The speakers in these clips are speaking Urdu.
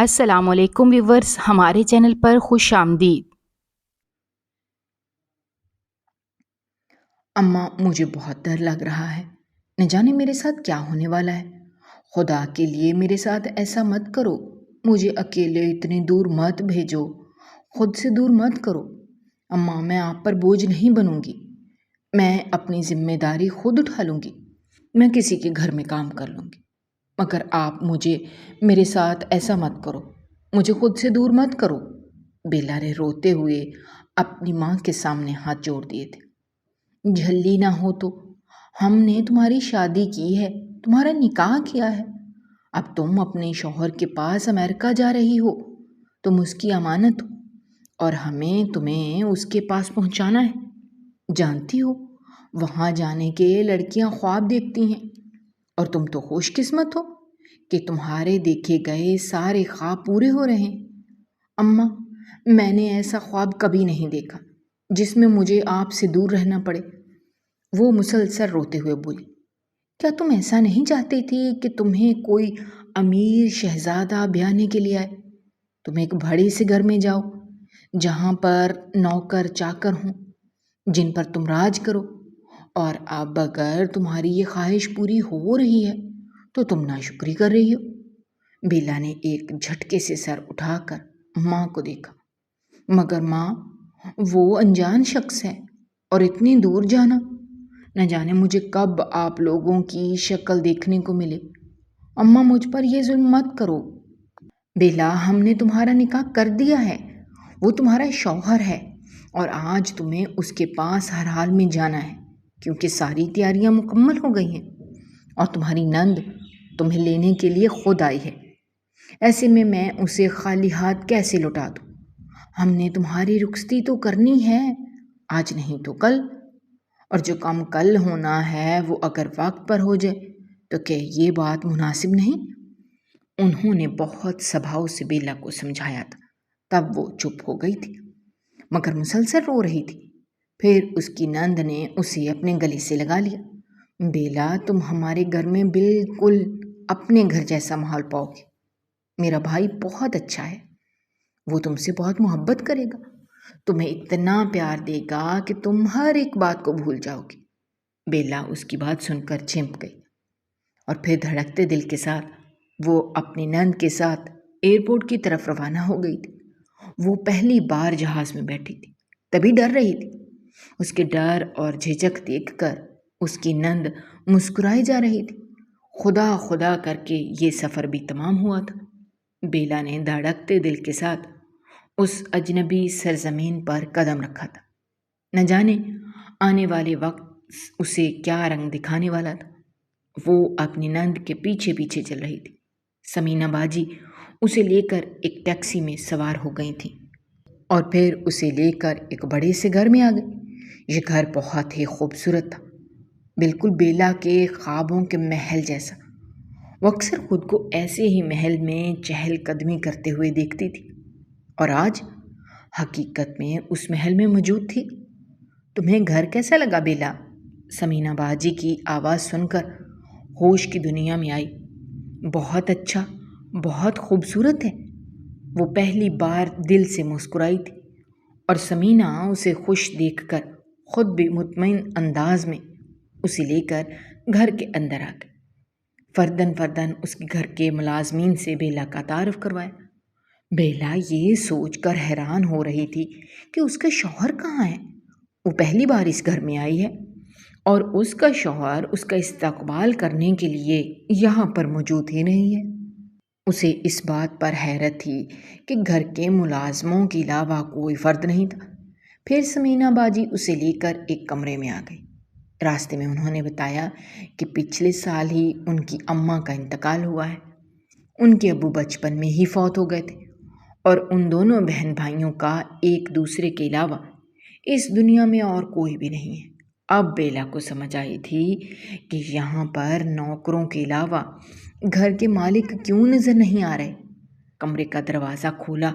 السلام علیکم ویورز، ہمارے چینل پر خوش آمدید۔ اماں، مجھے بہت ڈر لگ رہا ہے۔ نہ جانے میرے ساتھ کیا ہونے والا ہے۔ خدا کے لیے میرے ساتھ ایسا مت کرو۔ مجھے اکیلے اتنے دور مت بھیجو۔ خود سے دور مت کرو۔ اماں، میں آپ پر بوجھ نہیں بنوں گی۔ میں اپنی ذمہ داری خود اٹھا لوں گی۔ میں کسی کے گھر میں کام کر لوں گی، مگر آپ میرے ساتھ ایسا مت کرو۔ مجھے خود سے دور مت کرو۔ بیلا نے روتے ہوئے اپنی ماں کے سامنے ہاتھ جوڑ دیے تھے۔ جھلی نہ ہو تو ہم نے تمہاری شادی کی ہے، تمہارا نکاح کیا ہے۔ اب تم اپنے شوہر کے پاس امریکہ جا رہی ہو، تم اس کی امانت ہو اور ہمیں تمہیں اس کے پاس پہنچانا ہے۔ جانتی ہو، وہاں جانے کے لڑکیاں خواب دیکھتی ہیں، اور تم تو خوش قسمت ہو کہ تمہارے دیکھے گئے سارے خواب پورے ہو رہے ہیں۔ اماں، میں نے ایسا خواب کبھی نہیں دیکھا جس میں مجھے آپ سے دور رہنا پڑے۔ وہ مسلسل روتے ہوئے بولی، کیا تم ایسا نہیں چاہتی تھی کہ تمہیں کوئی امیر شہزادہ بیانے کے لیے آئے؟ تم ایک بڑے سے گھر میں جاؤ جہاں پر نوکر چاکر ہوں، جن پر تم راج کرو، اور اب اگر تمہاری یہ خواہش پوری ہو رہی ہے تو تم ناشکری کر رہی ہو۔ بیلا نے ایک جھٹکے سے سر اٹھا کر ماں کو دیکھا۔ مگر ماں، وہ انجان شخص ہے، اور اتنی دور جانا، نہ جانے مجھے کب آپ لوگوں کی شکل دیکھنے کو ملے۔ اماں، مجھ پر یہ ظلم مت کرو۔ بیلا، ہم نے تمہارا نکاح کر دیا ہے، وہ تمہارا شوہر ہے، اور آج تمہیں اس کے پاس ہر حال میں جانا ہے، کیونکہ ساری تیاریاں مکمل ہو گئی ہیں، اور تمہاری نند تمہیں لینے کے لیے خود آئی ہے۔ ایسے میں اسے خالی ہاتھ کیسے لوٹا دوں؟ ہم نے تمہاری رخصتی تو کرنی ہے، آج نہیں تو کل، اور جو کام کل ہونا ہے وہ اگر وقت پر ہو جائے تو کیا یہ بات مناسب نہیں؟ انہوں نے بہت سبھاؤ سے بیلا کو سمجھایا تھا، تب وہ چپ ہو گئی تھی، مگر مسلسل رو رہی تھی۔ پھر اس کی نند نے اسے اپنے گلے سے لگا لیا۔ بیلا، تم ہمارے گھر میں بالکل اپنے گھر جیسا ماحول پاؤ گے۔ میرا بھائی بہت اچھا ہے، وہ تم سے بہت محبت کرے گا، تمہیں اتنا پیار دے گا کہ تم ہر ایک بات کو بھول جاؤ گے۔ بیلا اس کی بات سن کر چمپ گئی، اور پھر دھڑکتے دل کے ساتھ وہ اپنی نند کے ساتھ ایئرپورٹ کی طرف روانہ ہو گئی تھی۔ وہ پہلی بار جہاز میں بیٹھی تھی، تبھی ڈر رہی تھی۔ اس کے ڈر اور جھجک دیکھ کر اس کی نند مسکرائی جا رہی تھی۔ خدا خدا کر کے یہ سفر بھی تمام ہوا تھا۔ بیلا نے دھڑکتے دل کے ساتھ اس اجنبی سرزمین پر قدم رکھا تھا۔ نہ جانے آنے والے وقت اسے کیا رنگ دکھانے والا تھا۔ وہ اپنی نند کے پیچھے پیچھے چل رہی تھی۔ سمینہ باجی اسے لے کر ایک ٹیکسی میں سوار ہو گئی تھی، اور پھر اسے لے کر ایک بڑے سے گھر میں آ گئی۔ یہ گھر بہت ہی خوبصورت تھا، بالکل بیلا کے خوابوں کے محل جیسا۔ وہ اکثر خود کو ایسے ہی محل میں چہل قدمی کرتے ہوئے دیکھتی تھی، اور آج حقیقت میں اس محل میں موجود تھی۔ تمہیں گھر کیسا لگا بیلا؟ سمینہ باجی کی آواز سن کر ہوش کی دنیا میں آئی۔ بہت اچھا، بہت خوبصورت ہے۔ وہ پہلی بار دل سے مسکرائی تھی، اور سمینہ اسے خوش دیکھ کر خود بھی مطمئن انداز میں اسے لے کر گھر کے اندر آ گئی۔ فردن فردن اس کے گھر کے ملازمین سے بیلا کا تعارف کروایا۔ بیلا یہ سوچ کر حیران ہو رہی تھی کہ اس کا شوہر کہاں ہے۔ وہ پہلی بار اس گھر میں آئی ہے، اور اس کا شوہر اس کا استقبال کرنے کے لیے یہاں پر موجود ہی نہیں ہے۔ اسے اس بات پر حیرت تھی کہ گھر کے ملازموں کے علاوہ کوئی فرد نہیں تھا۔ پھر سمینہ باجی اسے لے کر ایک کمرے میں آ گئی۔ راستے میں انہوں نے بتایا کہ پچھلے سال ہی ان کی اماں کا انتقال ہوا ہے۔ ان کے ابو بچپن میں ہی فوت ہو گئے تھے، اور ان دونوں بہن بھائیوں کا ایک دوسرے کے علاوہ اس دنیا میں اور کوئی بھی نہیں ہے۔ اب بیلا کو سمجھ آئی تھی کہ یہاں پر نوکروں کے علاوہ گھر کے مالک کیوں نظر نہیں آ رہے۔ کمرے کا دروازہ کھولا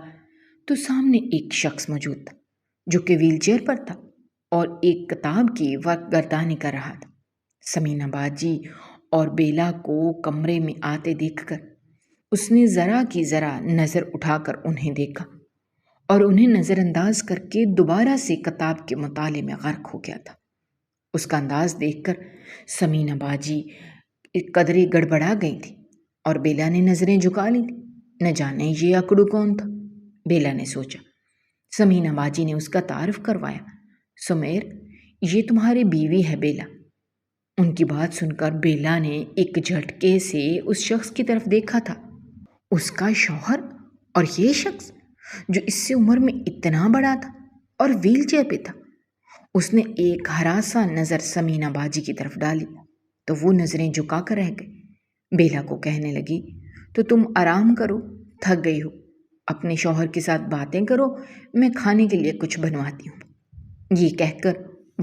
تو سامنے ایک شخص موجود تھا، جو کہ ویل چیئر پر تھا اور ایک کتاب کی وقت گردانی کر رہا تھا۔ سمینہ باجی اور بیلا کو کمرے میں آتے دیکھ کر اس نے ذرا کی ذرا نظر اٹھا کر انہیں دیکھا اور انہیں نظر انداز کر کے دوبارہ سے کتاب کے مطالعے میں غرق ہو گیا تھا۔ اس کا انداز دیکھ کر سمینہ باجی قدرے گڑبڑا گئی تھی اور بیلا نے نظریں جھکا لی تھی۔ نہ جانے یہ اکڑو کون تھا، بیلا نے سوچا۔ سمینہ باجی نے اس کا تعارف کروایا۔ سمیر، یہ تمہاری بیوی ہے بیلا۔ ان کی بات سن کر بیلا نے ایک جھٹکے سے اس شخص کی طرف دیکھا تھا۔ اس کا شوہر، اور یہ شخص جو اس سے عمر میں اتنا بڑا تھا اور ویل چیئر پہ تھا۔ اس نے ایک ہراساں نظر سمینہ باجی کی طرف ڈالی تو وہ نظریں جھکا کر رہ گئی۔ بیلا کو کہنے لگی، تو تم آرام کرو، تھک گئی ہو، اپنے شوہر کے ساتھ باتیں کرو، میں کھانے کے لیے کچھ بنواتی ہوں۔ یہ کہہ کر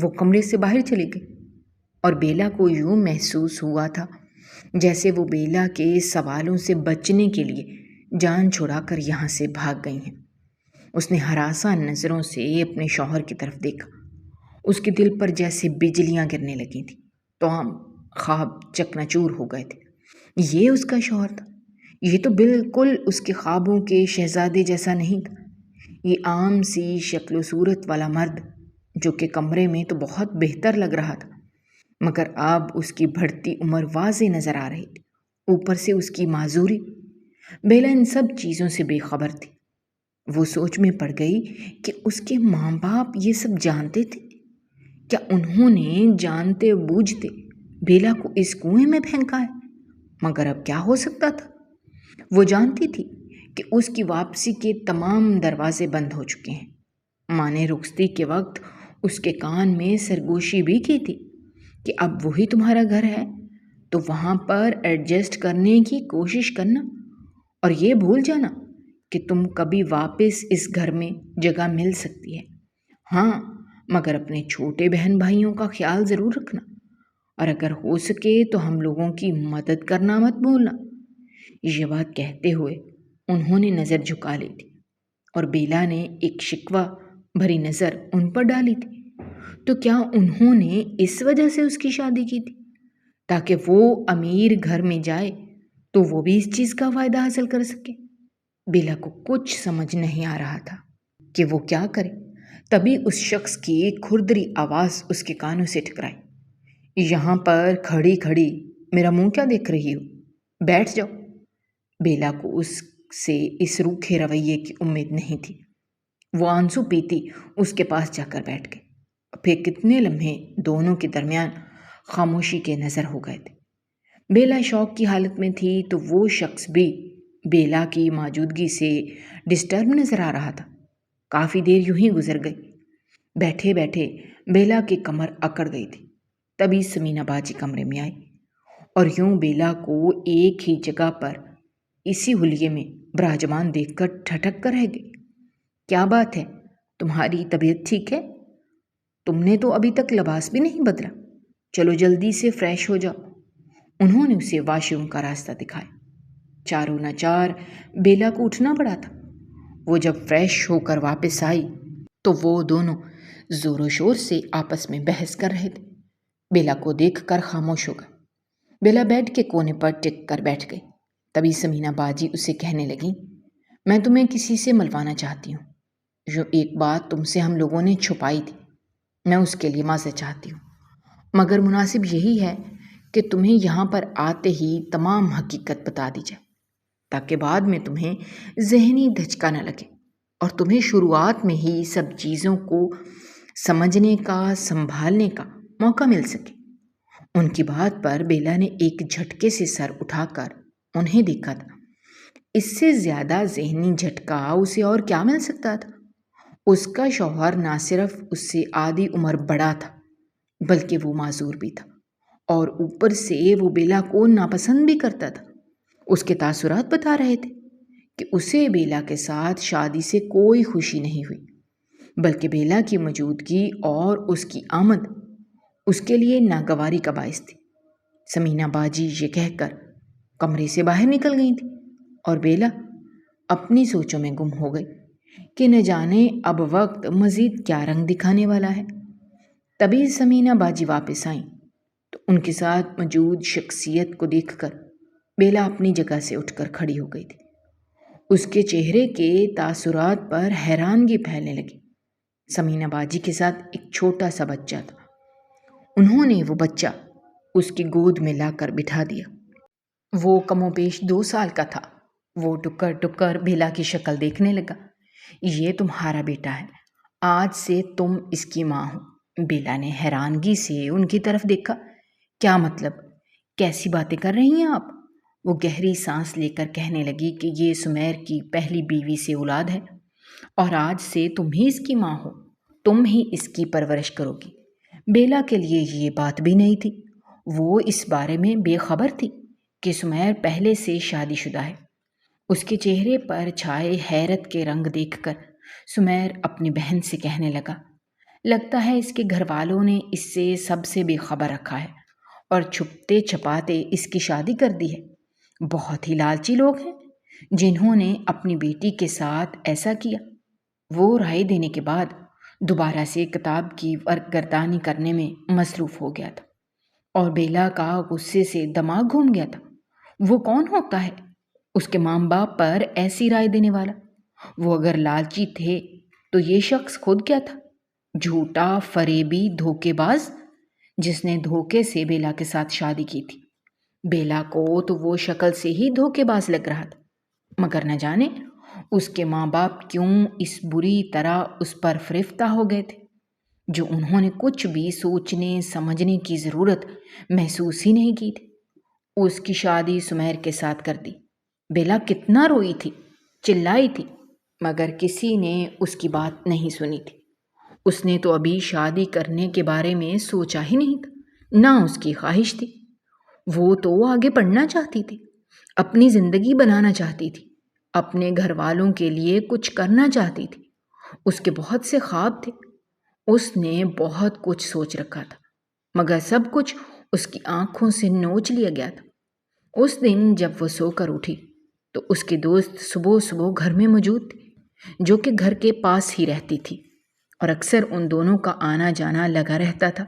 وہ کمرے سے باہر چلی گئی اور بیلا کو یوں محسوس ہوا تھا جیسے وہ بیلا کے سوالوں سے بچنے کے لیے جان چھڑا کر یہاں سے بھاگ گئی ہیں۔ اس نے ہراساں نظروں سے اپنے شوہر کی طرف دیکھا۔ اس کے دل پر جیسے بجلیاں گرنے لگی تھیں۔ تمام خواب چکناچور ہو گئے تھے۔ یہ اس کا شوہر تھا۔ یہ تو بالکل اس کے خوابوں کے شہزادے جیسا نہیں تھا۔ یہ عام سی شکل و صورت والا مرد جو کہ کمرے میں تو بہت بہتر لگ رہا تھا، مگر اب اس کی بڑھتی عمر واضح نظر آ رہی تھی، اوپر سے اس کی معذوری۔ بیلا ان سب چیزوں سے بے خبر تھی۔ وہ سوچ میں پڑ گئی کہ اس کے ماں باپ یہ سب جانتے تھے۔ کیا انہوں نے جانتے بوجھتے بیلا کو اس کنویں میں پھینکا ہے؟ مگر اب کیا ہو سکتا تھا؟ وہ جانتی تھی کہ اس کی واپسی کے تمام دروازے بند ہو چکے ہیں۔ ماں نے رخصتی کے وقت اس کے کان میں سرگوشی بھی کی تھی کہ اب وہی تمہارا گھر ہے تو وہاں پر ایڈجسٹ کرنے کی کوشش کرنا، اور یہ بھول جانا کہ تم کبھی واپس اس گھر میں جگہ مل سکتی ہے۔ ہاں، مگر اپنے چھوٹے بہن بھائیوں کا خیال ضرور رکھنا، اور اگر ہو سکے تو ہم لوگوں کی مدد کرنا مت بھولنا۔ یہ بات کہتے ہوئے انہوں نے نظر جھکا لی تھی اور بیلا نے ایک شکوہ بھری نظر ان پر ڈالی تھی۔ تو کیا انہوں نے اس وجہ سے اس کی شادی کی تھی تاکہ وہ امیر گھر میں جائے تو وہ بھی اس چیز کا فائدہ حاصل کر سکے؟ بیلا کو کچھ سمجھ نہیں آ رہا تھا کہ وہ کیا کرے۔ تبھی اس شخص کی کھردری آواز اس کے کانوں سے ٹکرائی۔ یہاں پر کھڑی کھڑی میرا منہ کیا دیکھ رہی ہو؟ بیٹھ جاؤ۔ بیلا کو اس سے اس روکھے رویے کی امید نہیں تھی۔ وہ آنسو پیتی اس کے پاس جا کر بیٹھ گئی۔ پھر کتنے لمحے دونوں کے درمیان خاموشی کے نظر ہو گئے تھے۔ بیلا شوق کی حالت میں تھی تو وہ شخص بھی بیلا کی موجودگی سے ڈسٹرب نظر آ رہا تھا۔ کافی دیر یوں ہی گزر گئی۔ بیٹھے بیٹھے بیلا کی کمر اکڑ گئی تھی۔ تبھی سمینہ باجی کمرے میں آئی اور یوں بیلا کو ایک ہی جگہ پر اسی حلیے میں براجمان دیکھ کر ٹھٹک کر رہ گئی۔ کیا بات ہے، تمہاری طبیعت ٹھیک ہے؟ تم نے تو ابھی تک لباس بھی نہیں بدلا، چلو جلدی سے فریش ہو جاؤ۔ انہوں نے اسے واش روم کا راستہ دکھایا۔ چاروں ناچار بیلا کو اٹھنا پڑا تھا۔ وہ جب فریش ہو کر واپس آئی تو وہ دونوں زور و شور سے آپس میں بحث کر رہے تھے۔ بیلا کو دیکھ کر خاموش ہو گئے۔ بیلا بیڈ کے کونے پر ٹک کر بیٹھ گئی۔ تبھی سمینہ باجی اسے کہنے لگی، میں تمہیں کسی سے ملوانا چاہتی ہوں۔ جو ایک بات تم سے ہم لوگوں نے چھپائی تھی، میں اس کے لیے معذرت چاہتی ہوں، مگر مناسب یہی ہے کہ تمہیں یہاں پر آتے ہی تمام حقیقت بتا دی جائے تاکہ بعد میں تمہیں ذہنی دھچکا نہ لگے اور تمہیں شروعات میں ہی سب چیزوں کو سمجھنے کا، سنبھالنے کا موقع مل سکے۔ ان کی بات پر بیلا نے ایک جھٹکے سے سر اٹھا کر انہیں دیکھا تھا۔ اس سے زیادہ ذہنی جھٹکا اسے اور کیا مل سکتا تھا؟ اس کا شوہر نہ صرف اس سے آدھی عمر بڑا تھا بلکہ وہ معذور بھی تھا، اور اوپر سے وہ بیلا کو ناپسند بھی کرتا تھا۔ اس کے تاثرات بتا رہے تھے کہ اسے بیلا کے ساتھ شادی سے کوئی خوشی نہیں ہوئی، بلکہ بیلا کی موجودگی اور اس کی آمد اس کے لیے ناگواری کا باعث تھی۔ سمینہ باجی یہ کہہ کر کمرے سے باہر نکل گئی تھی اور بیلا اپنی سوچوں میں گم ہو گئی کہ نہ جانے اب وقت مزید کیا رنگ دکھانے والا ہے۔ تبھی سمینہ باجی واپس آئیں تو ان کے ساتھ موجود شخصیت کو دیکھ کر بیلا اپنی جگہ سے اٹھ کر کھڑی ہو گئی تھی۔ اس کے چہرے کے تاثرات پر حیرانگی پھیلنے لگی۔ سمینہ باجی کے ساتھ ایک چھوٹا سا بچہ تھا۔ انہوں نے وہ بچہ اس کی گود میں لا کر بٹھا دیا۔ وہ کم و بیش 2 سال کا تھا۔ وہ ٹکر ٹکر بیلا کی شکل دیکھنے لگا۔ یہ تمہارا بیٹا ہے، آج سے تم اس کی ماں ہو۔ بیلا نے حیرانگی سے ان کی طرف دیکھا۔ کیا مطلب؟ کیسی باتیں کر رہی ہیں آپ؟ وہ گہری سانس لے کر کہنے لگی کہ یہ سمیر کی پہلی بیوی سے اولاد ہے اور آج سے تم ہی اس کی ماں ہو، تم ہی اس کی پرورش کرو گی۔ بیلا کے لیے یہ بات بھی نہیں تھی۔ وہ اس بارے میں بے خبر تھی کہ سمیر پہلے سے شادی شدہ ہے۔ اس کے چہرے پر چھائے حیرت کے رنگ دیکھ کر سمیر اپنی بہن سے کہنے لگا، لگتا ہے اس کے گھر والوں نے اس سے سب سے بے خبر رکھا ہے اور چھپتے چھپاتے اس کی شادی کر دی ہے۔ بہت ہی لالچی لوگ ہیں جنہوں نے اپنی بیٹی کے ساتھ ایسا کیا۔ وہ رائے دینے کے بعد دوبارہ سے کتاب کی ورقگردانی کرنے میں مصروف ہو گیا تھا اور بیلا کا غصے سے دماغ گھوم گیا تھا۔ وہ کون ہوتا ہے اس کے ماں باپ پر ایسی رائے دینے والا؟ وہ اگر لالچی تھے تو یہ شخص خود کیا تھا؟ جھوٹا، فریبی، دھوکے باز، جس نے دھوکے سے بیلا کے ساتھ شادی کی تھی۔ بیلا کو تو وہ شکل سے ہی دھوکے باز لگ رہا تھا، مگر نہ جانے اس کے ماں باپ کیوں اس بری طرح اس پر فریفتہ ہو گئے تھے، جو انہوں نے کچھ بھی سوچنے سمجھنے کی ضرورت محسوس ہی نہیں کی تھی۔ اس کی شادی سمیر کے ساتھ کر دی۔ بیلا کتنا روئی تھی، چلائی تھی، مگر کسی نے اس کی بات نہیں سنی تھی۔ اس نے تو ابھی شادی کرنے کے بارے میں سوچا ہی نہیں تھا، نہ اس کی خواہش تھی۔ وہ تو آگے پڑھنا چاہتی تھی، اپنی زندگی بنانا چاہتی تھی، اپنے گھر والوں کے لیے کچھ کرنا چاہتی تھی۔ اس کے بہت سے خواب تھے، اس نے بہت کچھ سوچ رکھا تھا، مگر سب کچھ اس کی آنکھوں سے نوچ لیا گیا تھا۔ اس دن جب وہ سو کر اٹھی تو اس کے دوست صبح صبح گھر میں موجود تھی، جو کہ گھر کے پاس ہی رہتی تھی اور اکثر ان دونوں کا آنا جانا لگا رہتا تھا۔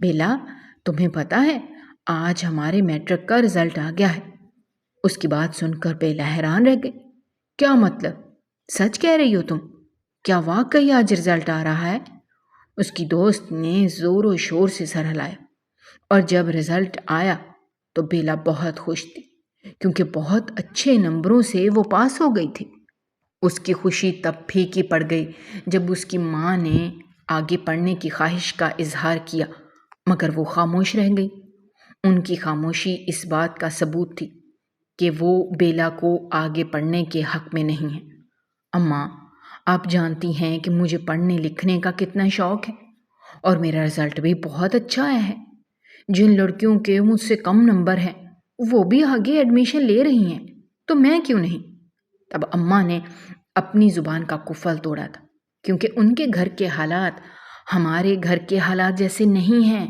بیلا، تمہیں پتہ ہے آج ہمارے میٹرک کا رزلٹ آ گیا ہے۔ اس کی بات سن کر بیلا حیران رہ گئی۔ کیا مطلب؟ سچ کہہ رہی ہو تم؟ کیا واقعی آج رزلٹ آ رہا ہے؟ اس کی دوست نے زور و شور سے سر ہلایا، اور جب رزلٹ آیا تو بیلا بہت خوش تھی، کیونکہ بہت اچھے نمبروں سے وہ پاس ہو گئی تھی۔ اس کی خوشی تب پھیکی پڑ گئی جب اس کی ماں نے آگے پڑھنے کی خواہش کا اظہار کیا، مگر وہ خاموش رہ گئی۔ ان کی خاموشی اس بات کا ثبوت تھی کہ وہ بیلا کو آگے پڑھنے کے حق میں نہیں ہیں۔ اماں، آپ جانتی ہیں کہ مجھے پڑھنے لکھنے کا کتنا شوق ہے اور میرا رزلٹ بھی بہت اچھا آیا ہے۔ جن لڑکیوں کے مجھ سے کم نمبر ہیں وہ بھی آگے ایڈمیشن لے رہی ہیں، تو میں کیوں نہیں؟ تب اماں نے اپنی زبان کا قفل توڑا تھا، کیونکہ ان کے گھر کے حالات ہمارے گھر کے حالات جیسے نہیں ہیں۔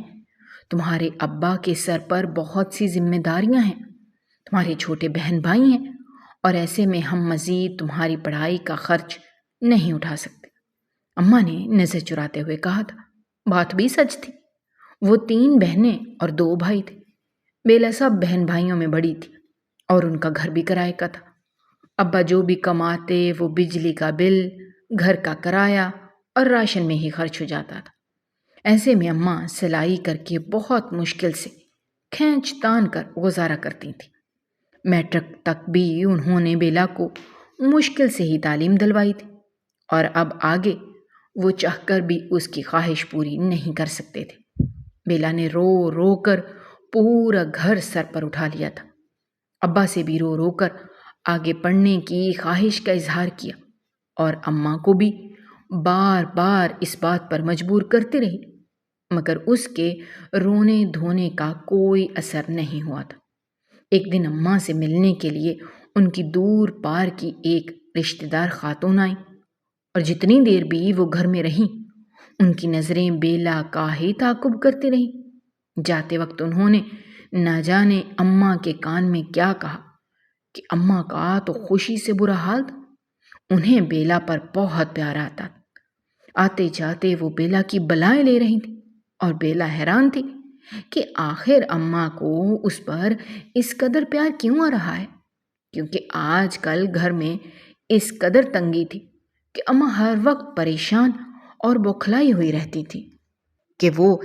تمہارے ابا کے سر پر بہت سی ذمہ داریاں ہیں، تمہارے چھوٹے بہن بھائی ہیں، اور ایسے میں ہم مزید تمہاری پڑھائی کا خرچ نہیں اٹھا سکتے۔ اماں نے نظر چراتے ہوئے کہا تھا۔ بات بھی سچ تھی۔ وہ 3 بہنیں اور 2 بھائی تھے۔ بیلا سب بہن بھائیوں میں بڑی تھی اور ان کا گھر بھی کرائے کا تھا۔ ابا جو بھی کماتے وہ بجلی کا بل، گھر کا کرایہ اور راشن میں ہی خرچ ہو جاتا تھا۔ ایسے میں اماں سلائی کر کے بہت مشکل سے کھینچ تان کر گزارا کرتی تھی۔ میٹرک تک بھی انہوں نے بیلا کو مشکل سے ہی تعلیم دلوائی تھی، اور اب آگے وہ چاہ کر بھی اس کی خواہش پوری نہیں کر سکتے تھے۔ بیلا نے رو رو کر پورا گھر سر پر اٹھا لیا تھا۔ ابا سے بھی رو رو کر آگے پڑھنے کی خواہش کا اظہار کیا، اور اماں کو بھی بار بار اس بات پر مجبور کرتے رہی، مگر اس کے رونے دھونے کا کوئی اثر نہیں ہوا تھا۔ ایک دن اماں سے ملنے کے لیے ان کی دور پار کی ایک رشتہ دار خاتون آئی، اور جتنی دیر بھی وہ گھر میں رہیں ان کی نظریں بیلا کا ہی تعاقب کرتی رہیں۔ جاتے وقت انہوں نے نہ جانے اماں کے کان میں کیا کہا کہ اماں کا تو خوشی سے برا حال تھا۔ انہیں بیلا پر بہت پیار آتا تھا۔ آتے جاتے وہ بیلا کی بلائیں لے رہی تھی، اور بیلا حیران تھی کہ آخر اماں کو اس پر اس قدر پیار کیوں آ رہا ہے، کیونکہ آج کل گھر میں اس قدر تنگی تھی کہ اماں ہر وقت پریشان اور بوکھلائی ہوئی رہتی تھی کہ وہ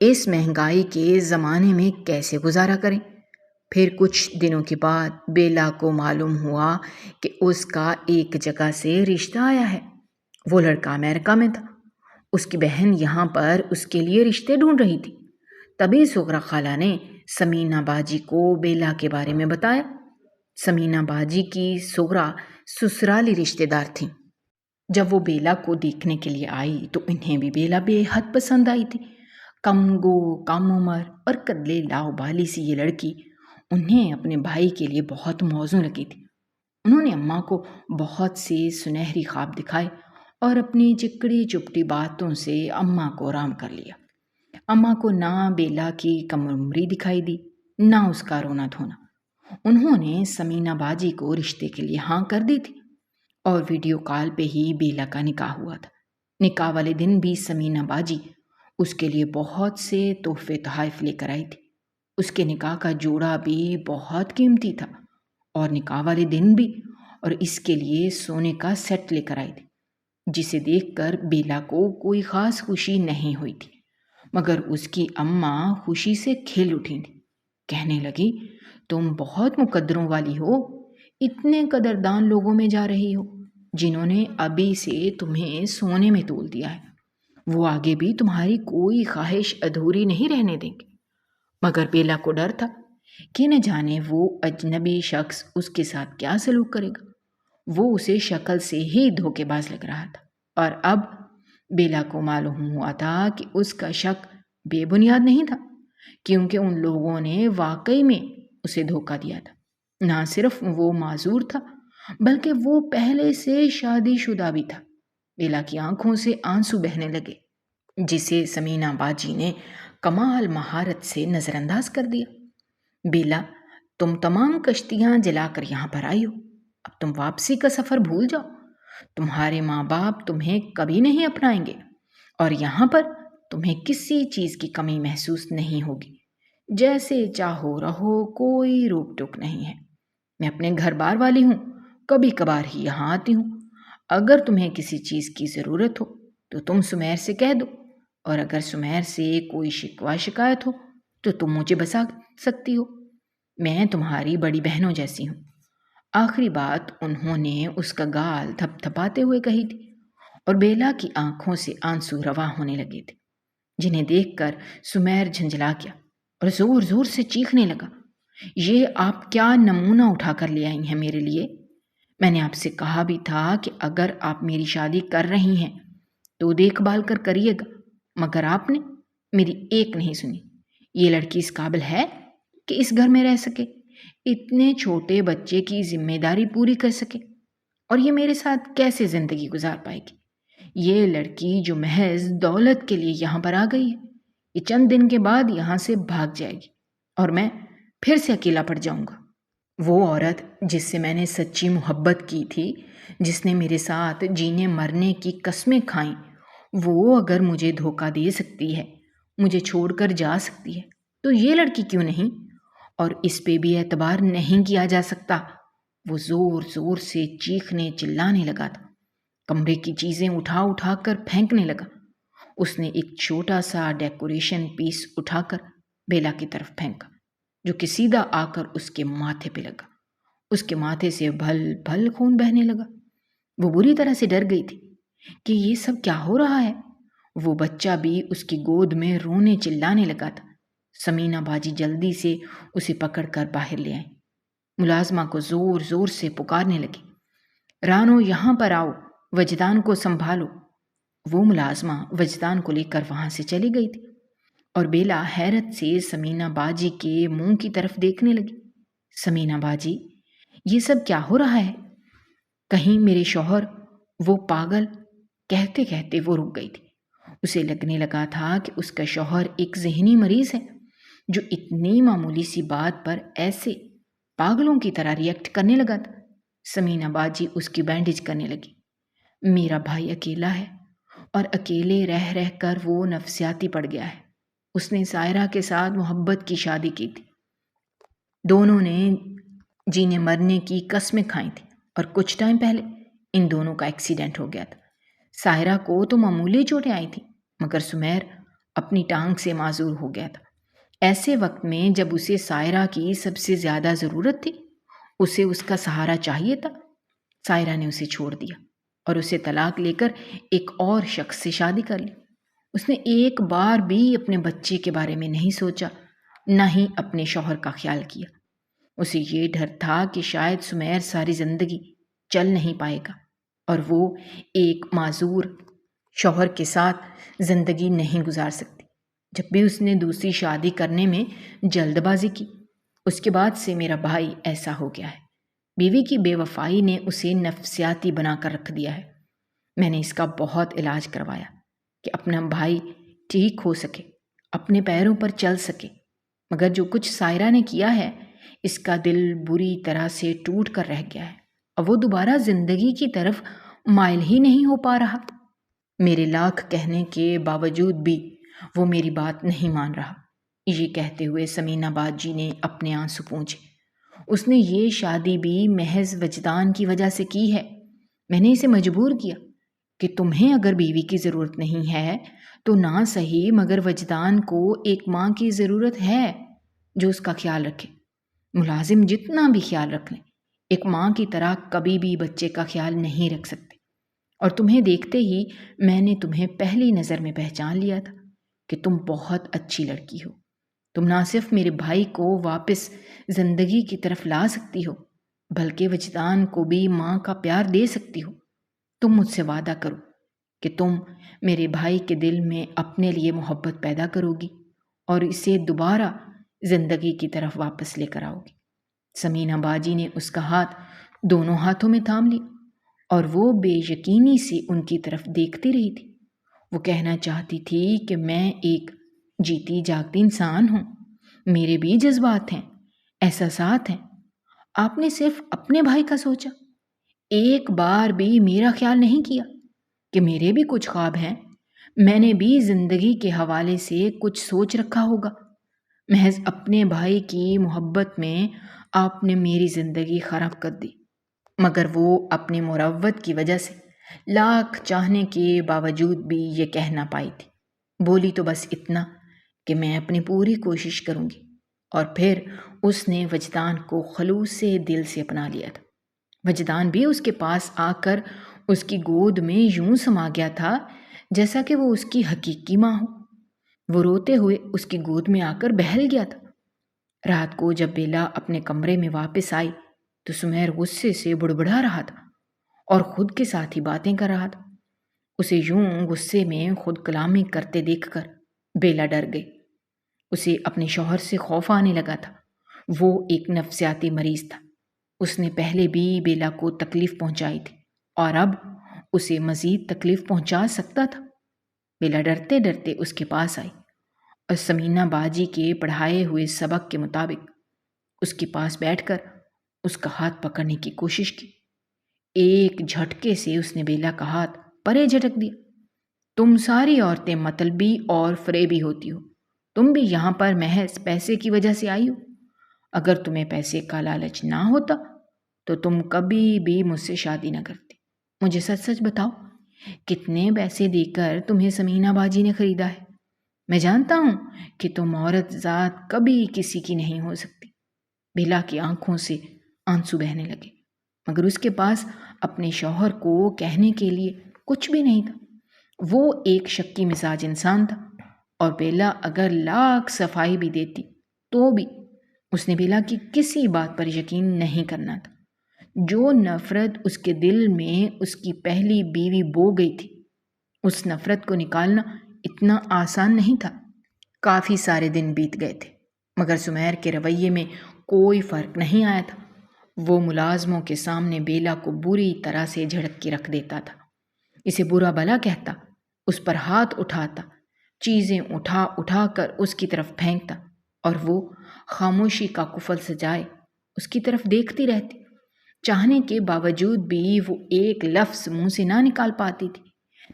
اس مہنگائی کے زمانے میں کیسے گزارا کریں۔ پھر کچھ دنوں کے بعد بیلا کو معلوم ہوا کہ اس کا ایک جگہ سے رشتہ آیا ہے۔ وہ لڑکا امریکہ میں تھا۔ اس کی بہن یہاں پر اس کے لیے رشتے ڈھونڈ رہی تھی۔ تبھی سغرا خالہ نے سمینہ باجی کو بیلا کے بارے میں بتایا۔ سمینہ باجی کی سغرا سسرالی رشتے دار تھیں۔ جب وہ بیلا کو دیکھنے کے لیے آئی تو انہیں بھی بیلا بے حد پسند آئی تھی۔ کم گو، کم عمر اور قدلے لاؤ بالی سی یہ لڑکی انہیں اپنے بھائی کے لیے بہت موزوں لگی تھی۔ انہوں نے اماں کو بہت سے سنہری خواب دکھائے اور اپنی چکڑی چپٹی باتوں سے اماں کو آرام کر لیا۔ اماں کو نہ بیلا کی کم عمری دکھائی دی، نہ اس کا رونا دھونا۔ انہوں نے سمینہ باجی کو رشتے کے لیے ہاں کر دی تھی اور ویڈیو کال پہ ہی بیلا کا نکاح ہوا تھا۔ نکاح والے دن بھی سمینہ باجی اس کے لیے بہت سے تحفے تحائف لے کر آئی تھی۔ اس کے نکاح کا جوڑا بھی بہت قیمتی تھا اور نکاح والے دن بھی، اور اس کے لیے سونے کا سیٹ لے کر آئی تھی، جسے دیکھ کر بیلا کو کوئی خاص خوشی نہیں ہوئی تھی، مگر اس کی اماں خوشی سے کھل اٹھی تھی۔ کہنے لگی، تم بہت مقدروں والی ہو، اتنے قدردان لوگوں میں جا رہی ہو جنہوں نے ابھی سے تمہیں سونے میں تول دیا ہے۔ وہ آگے بھی تمہاری کوئی خواہش ادھوری نہیں رہنے دیں گے۔ مگر بیلا کو ڈر تھا کہ نہ جانے وہ اجنبی شخص اس کے ساتھ کیا سلوک کرے گا۔ وہ اسے شکل سے ہی دھوکے باز لگ رہا تھا، اور اب بیلا کو معلوم ہوا تھا کہ اس کا شک بے بنیاد نہیں تھا، کیونکہ ان لوگوں نے واقعی میں اسے دھوکہ دیا تھا۔ نہ صرف وہ معذور تھا بلکہ وہ پہلے سے شادی شدہ بھی تھا۔ بیلا کی آنکھوں سے آنسو بہنے لگے، جسے سمینہ باجی نے کمال مہارت سے نظر انداز کر دیا۔ بیلا، تم تمام کشتیاں جلا کر یہاں پر آئی ہو، اب تم واپسی کا سفر بھول جاؤ۔ تمہارے ماں باپ تمہیں کبھی نہیں اپنائیں گے اور یہاں پر تمہیں کسی چیز کی کمی محسوس نہیں ہوگی۔ جیسے چاہو رہو، کوئی روک ٹوک نہیں ہے۔ میں اپنے گھر بار والی ہوں، کبھی کبھار ہی یہاں آتی ہوں۔ اگر تمہیں کسی چیز کی ضرورت ہو تو تم سمیر سے کہہ دو، اور اگر سمیر سے کوئی شکوہ شکایت ہو تو تم مجھے بتا سکتی ہو۔ میں تمہاری بڑی بہنوں جیسی ہوں۔ آخری بات انہوں نے اس کا گال تھپ تھپاتے ہوئے کہی تھی، اور بیلا کی آنکھوں سے آنسو رواں ہونے لگے تھے، جنہیں دیکھ کر سمیر جھنجھلا گیا اور زور زور سے چیخنے لگا، یہ آپ کیا نمونہ اٹھا کر لے آئی ہیں میرے لیے؟ میں نے آپ سے کہا بھی تھا کہ اگر آپ میری شادی کر رہی ہیں تو دیکھ بھال کر کریے گا، مگر آپ نے میری ایک نہیں سنی۔ یہ لڑکی اس قابل ہے کہ اس گھر میں رہ سکے، اتنے چھوٹے بچے کی ذمہ داری پوری کر سکے، اور یہ میرے ساتھ کیسے زندگی گزار پائے گی؟ یہ لڑکی جو محض دولت کے لیے یہاں پر آ گئی ہے، یہ چند دن کے بعد یہاں سے بھاگ جائے گی اور میں پھر سے اکیلا پڑ جاؤں گا۔ وہ عورت جس سے میں نے سچی محبت کی تھی، جس نے میرے ساتھ جینے مرنے کی قسمیں کھائیں، وہ اگر مجھے دھوکہ دے سکتی ہے، مجھے چھوڑ کر جا سکتی ہے، تو یہ لڑکی کیوں نہیں؟ اور اس پہ بھی اعتبار نہیں کیا جا سکتا۔ وہ زور زور سے چیخنے چلانے لگا تھا، کمرے کی چیزیں اٹھا اٹھا کر پھینکنے لگا۔ اس نے ایک چھوٹا سا ڈیکوریشن پیس اٹھا کر بیلا کی طرف پھینکا، جو کہ سیدھا آ کر اس کے ماتھے پہ لگا۔ اس کے ماتھے سے بھل بھل خون بہنے لگا۔ وہ بری طرح سے ڈر گئی تھی کہ یہ سب کیا ہو رہا ہے۔ وہ بچہ بھی اس کی گود میں رونے چلانے لگا تھا۔ سمینہ باجی جلدی سے اسے پکڑ کر باہر لے آئی، ملازمہ کو زور زور سے پکارنے لگی، رانو یہاں پر آؤ، وجدان کو سنبھالو۔ وہ ملازمہ وجدان کو لے کر وہاں سے چلی گئی تھی، اور بیلا حیرت سے سمینہ باجی کے منہ کی طرف دیکھنے لگی۔ سمینہ باجی، یہ سب کیا ہو رہا ہے؟ کہیں میرے شوہر، وہ پاگل، کہتے کہتے وہ رک گئی تھی۔ اسے لگنے لگا تھا کہ اس کا شوہر ایک ذہنی مریض ہے، جو اتنی معمولی سی بات پر ایسے پاگلوں کی طرح ریئیکٹ کرنے لگا تھا۔ سمینہ باجی اس کی بینڈیج کرنے لگی۔ میرا بھائی اکیلا ہے اور اکیلے رہ رہ کر وہ نفسیاتی پڑ گیا ہے۔ اس نے سائرہ کے ساتھ محبت کی شادی کی تھی۔ دونوں نے جینے مرنے کی قسمیں کھائی تھیں اور کچھ ٹائم پہلے ان دونوں کا ایکسیڈنٹ ہو گیا تھا۔ سائرہ کو تو معمولی چوٹیں آئی تھیں مگر سمیر اپنی ٹانگ سے معذور ہو گیا تھا۔ ایسے وقت میں جب اسے سائرہ کی سب سے زیادہ ضرورت تھی، اسے اس کا سہارا چاہیے تھا، سائرہ نے اسے چھوڑ دیا اور اسے طلاق لے کر ایک اور شخص سے شادی کر لی۔ اس نے ایک بار بھی اپنے بچے کے بارے میں نہیں سوچا، نہ ہی اپنے شوہر کا خیال کیا۔ اسے یہ ڈر تھا کہ شاید سمیر ساری زندگی چل نہیں پائے گا اور وہ ایک معذور شوہر کے ساتھ زندگی نہیں گزار سکتی۔ جب بھی اس نے دوسری شادی کرنے میں جلد بازی کی، اس کے بعد سے میرا بھائی ایسا ہو گیا ہے۔ بیوی کی بے وفائی نے اسے نفسیاتی بنا کر رکھ دیا ہے۔ میں نے اس کا بہت علاج کروایا کہ اپنا بھائی ٹھیک ہو سکے، اپنے پیروں پر چل سکے، مگر جو کچھ سائرہ نے کیا ہے، اس کا دل بری طرح سے ٹوٹ کر رہ گیا ہے اور وہ دوبارہ زندگی کی طرف مائل ہی نہیں ہو پا رہا۔ میرے لاکھ کہنے کے باوجود بھی وہ میری بات نہیں مان رہا۔ یہ کہتے ہوئے سمینہ باجی نے اپنے آنسو پونچھے۔ اس نے یہ شادی بھی محض وجدان کی وجہ سے کی ہے۔ میں نے اسے مجبور کیا کہ تمہیں اگر بیوی کی ضرورت نہیں ہے تو نہ صحیح مگر وجدان کو ایک ماں کی ضرورت ہے جو اس کا خیال رکھے۔ ملازم جتنا بھی خیال رکھ لیں، ایک ماں کی طرح کبھی بھی بچے کا خیال نہیں رکھ سکتے۔ اور تمہیں دیکھتے ہی میں نے تمہیں پہلی نظر میں پہچان لیا تھا کہ تم بہت اچھی لڑکی ہو۔ تم نہ صرف میرے بھائی کو واپس زندگی کی طرف لا سکتی ہو بلکہ وجدان کو بھی ماں کا پیار دے سکتی ہو۔ تم مجھ سے وعدہ کرو کہ تم میرے بھائی کے دل میں اپنے لیے محبت پیدا کرو گی اور اسے دوبارہ زندگی کی طرف واپس لے کر آؤ گی۔ سمینہ باجی نے اس کا ہاتھ دونوں ہاتھوں میں تھام لیا اور وہ بے یقینی سے ان کی طرف دیکھتی رہی تھی۔ وہ کہنا چاہتی تھی کہ میں ایک جیتی جاگتی انسان ہوں، میرے بھی جذبات ہیں، احساسات ہیں۔ آپ نے صرف اپنے بھائی کا سوچا، ایک بار بھی میرا خیال نہیں کیا کہ میرے بھی کچھ خواب ہیں، میں نے بھی زندگی کے حوالے سے کچھ سوچ رکھا ہوگا۔ محض اپنے بھائی کی محبت میں آپ نے میری زندگی خراب کر دی۔ مگر وہ اپنی مروت کی وجہ سے لاکھ چاہنے کے باوجود بھی یہ کہہ نہ پائی تھی۔ بولی تو بس اتنا کہ میں اپنی پوری کوشش کروں گی، اور پھر اس نے وجدان کو خلوص سے دل سے اپنا لیا تھا۔ وجدان بھی اس کے پاس آ کر اس کی گود میں یوں سما گیا تھا جیسا کہ وہ اس کی حقیقی ماں ہو۔ وہ روتے ہوئے اس کی گود میں آ کر بہل گیا تھا۔ رات کو جب بیلا اپنے کمرے میں واپس آئی تو سمیر غصے سے بڑبڑا رہا تھا اور خود کے ساتھ ہی باتیں کر رہا تھا۔ اسے یوں غصے میں خود کلامی کرتے دیکھ کر بیلا ڈر گئی۔ اسے اپنے شوہر سے خوف آنے لگا تھا۔ وہ ایک نفسیاتی مریض تھا۔ اس نے پہلے بھی بیلا کو تکلیف پہنچائی تھی اور اب اسے مزید تکلیف پہنچا سکتا تھا۔ بیلا ڈرتے ڈرتے اس کے پاس آئی اور سمینہ باجی کے پڑھائے ہوئے سبق کے مطابق اس کے پاس بیٹھ کر اس کا ہاتھ پکڑنے کی کوشش کی۔ ایک جھٹکے سے اس نے بیلا کا ہاتھ پرے جھٹک دیا۔ تم ساری عورتیں مطلبی اور فریبی ہوتی ہو، تم بھی یہاں پر محض پیسے کی وجہ سے آئی ہو۔ اگر تمہیں پیسے کا لالچ نہ ہوتا تو تم کبھی بھی مجھ سے شادی نہ کرتی۔ مجھے سچ سچ بتاؤ، کتنے پیسے دے کر تمہیں سمینہ باجی نے خریدا ہے؟ میں جانتا ہوں کہ تم عورت ذات کبھی کسی کی نہیں ہو سکتی۔ بیلا کی آنکھوں سے آنسو بہنے لگے، مگر اس کے پاس اپنے شوہر کو کہنے کے لیے کچھ بھی نہیں تھا۔ وہ ایک شکی مزاج انسان تھا اور بیلا اگر لاکھ صفائی بھی دیتی تو بھی اس نے بیلا کی کسی بات پر یقین نہیں کرنا تھا۔ جو نفرت اس کے دل میں اس کی پہلی بیوی بو گئی تھی، اس نفرت کو نکالنا اتنا آسان نہیں تھا۔ کافی سارے دن بیت گئے تھے مگر سمیر کے رویے میں کوئی فرق نہیں آیا تھا۔ وہ ملازموں کے سامنے بیلا کو بری طرح سے جھڑک کے رکھ دیتا تھا، اسے برا بھلا کہتا، اس پر ہاتھ اٹھاتا، چیزیں اٹھا اٹھا کر اس کی طرف پھینکتا اور وہ خاموشی کا کفل سجائے اس کی طرف دیکھتی رہتی۔ چاہنے کے باوجود بھی وہ ایک لفظ منہ سے نہ نکال پاتی تھی۔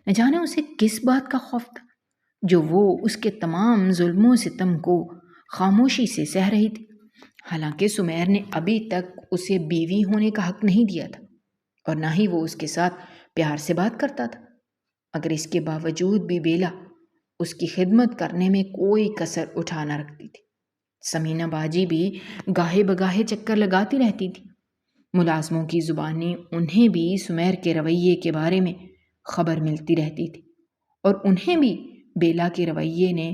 نہ جانے اسے کس بات کا خوف تھا۔ جو وہ اس کے تمام ظلم و ستم کو خاموشی سے سہ رہی تھی۔ حالانکہ سمیر نے ابھی تک اسے بیوی ہونے کا حق نہیں دیا تھا اور نہ ہی وہ اس کے ساتھ پیار سے بات کرتا تھا، مگر اس کے باوجود بھی بیلا اس کی خدمت کرنے میں کوئی کسر اٹھا نہ رکھتی تھی۔ سمینہ باجی بھی گاہے بگاہے چکر لگاتی رہتی تھی۔ ملازموں کی زبانی انہیں بھی سمیر کے رویے کے بارے میں خبر ملتی رہتی تھی اور انہیں بھی بیلا کے رویے نے،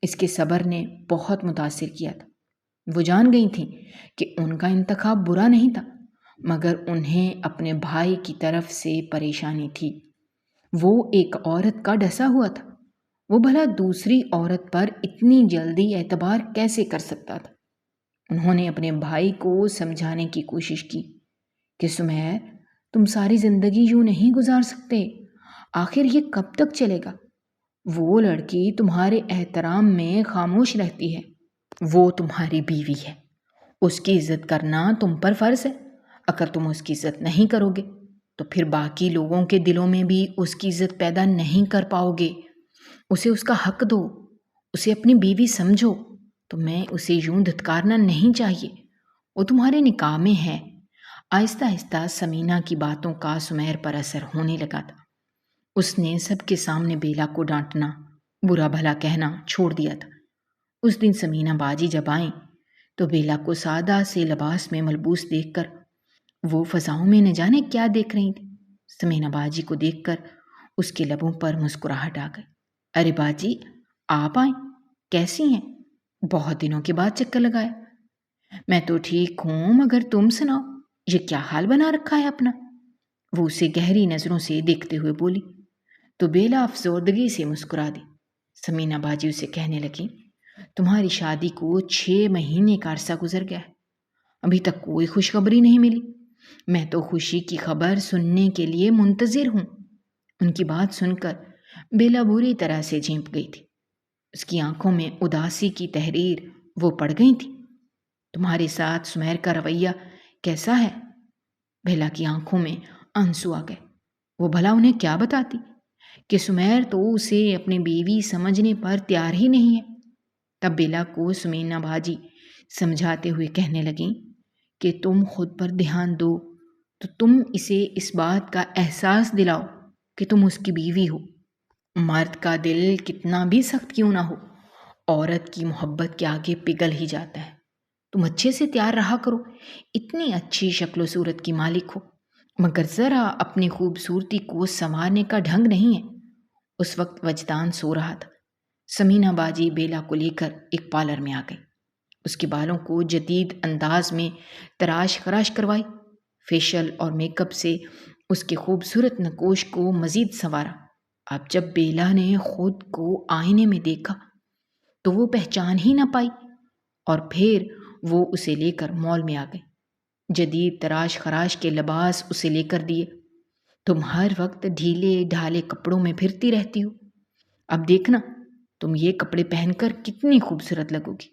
اس کے صبر نے بہت متاثر کیا تھا۔ وہ جان گئی تھیں کہ ان کا انتخاب برا نہیں تھا، مگر انہیں اپنے بھائی کی طرف سے پریشانی تھی۔ وہ ایک عورت کا ڈسا ہوا تھا، وہ بھلا دوسری عورت پر اتنی جلدی اعتبار کیسے کر سکتا تھا؟ انہوں نے اپنے بھائی کو سمجھانے کی کوشش کی کہ سمیر، تم ساری زندگی یوں نہیں گزار سکتے، آخر یہ کب تک چلے گا؟ وہ لڑکی تمہارے احترام میں خاموش رہتی ہے، وہ تمہاری بیوی ہے، اس کی عزت کرنا تم پر فرض ہے۔ اگر تم اس کی عزت نہیں کرو گے تو پھر باقی لوگوں کے دلوں میں بھی اس کی عزت پیدا نہیں کر پاؤ گے۔ اسے اس کا حق دو، اسے اپنی بیوی سمجھو۔ تمہیں اسے یوں دھتکارنا نہیں چاہیے، وہ تمہارے نکاح میں ہے۔ آہستہ آہستہ سمینہ کی باتوں کا سمیر پر اثر ہونے لگا تھا۔ اس نے سب کے سامنے بیلا کو ڈانٹنا، برا بھلا کہنا چھوڑ دیا تھا۔ اس دن سمینہ باجی جب آئیں تو بیلا کو سادہ سے لباس میں ملبوس دیکھ کر وہ فضاؤں میں نہ جانے کیا دیکھ رہی تھی۔ سمینہ باجی کو دیکھ کر اس کے لبوں پر مسکراہٹ آ گئی۔ ارے باجی، آپ آئیں، کیسی ہیں؟ بہت دنوں کے بعد چکر لگایا۔ میں تو ٹھیک ہوں، مگر تم سناؤ، یہ کیا حال بنا رکھا ہے اپنا؟ وہ اسے گہری نظروں سے دیکھتے ہوئے بولی تو بیلا افسردگی سے مسکرا دی۔ سمینہ باجی اسے کہنے لگی، تمہاری شادی کو 6 مہینے کا عرصہ گزر گیا ہے، ابھی تک کوئی خوشخبری نہیں ملی۔ میں تو خوشی کی خبر سننے کے لیے منتظر ہوں۔ ان کی بات سن کر بیلا بری طرح سے جھینپ گئی تھی۔ اس کی آنکھوں میں اداسی کی تحریر وہ پڑ گئی تھی۔ تمہارے ساتھ سمیر کا رویہ کیسا ہے؟ بیلا کی آنکھوں میں آنسو آ گئے۔ وہ بھلا انہیں کیا بتاتی کہ سمیر تو اسے اپنی بیوی سمجھنے پر تیار ہی نہیں ہے۔ تب بیلا کو سمینہ باجی سمجھاتے ہوئے کہنے لگیں کہ تم خود پر دھیان دو تو تم اسے اس بات کا احساس دلاؤ کہ تم اس کی بیوی ہو۔ مرد کا دل کتنا بھی سخت کیوں نہ ہو، عورت کی محبت کے آگے پگھل ہی جاتا ہے۔ تم اچھے سے تیار رہا کرو، اتنی اچھی شکل و صورت کی مالک ہو، مگر ذرا اپنی خوبصورتی کو سنوارنے کا ڈھنگ نہیں ہے۔ اس وقت وجدان سو رہا تھا۔ سمینہ باجی بیلا کو لے کر ایک پارلر میں آ گئی۔ اس کے بالوں کو جدید انداز میں تراش خراش کروائی، فیشل اور میک اپ سے اس کے خوبصورت نقوش کو مزید سنوارا۔ اب جب بیلا نے خود کو آئینے میں دیکھا تو وہ پہچان ہی نہ پائی اور پھر وہ اسے لے کر مال میں آ گئی۔ جدید تراش خراش کے لباس اسے لے کر دیے۔ تم ہر وقت ڈھیلے ڈھالے کپڑوں میں پھرتی رہتی ہو، اب دیکھنا تم یہ کپڑے پہن کر کتنی خوبصورت لگو گی۔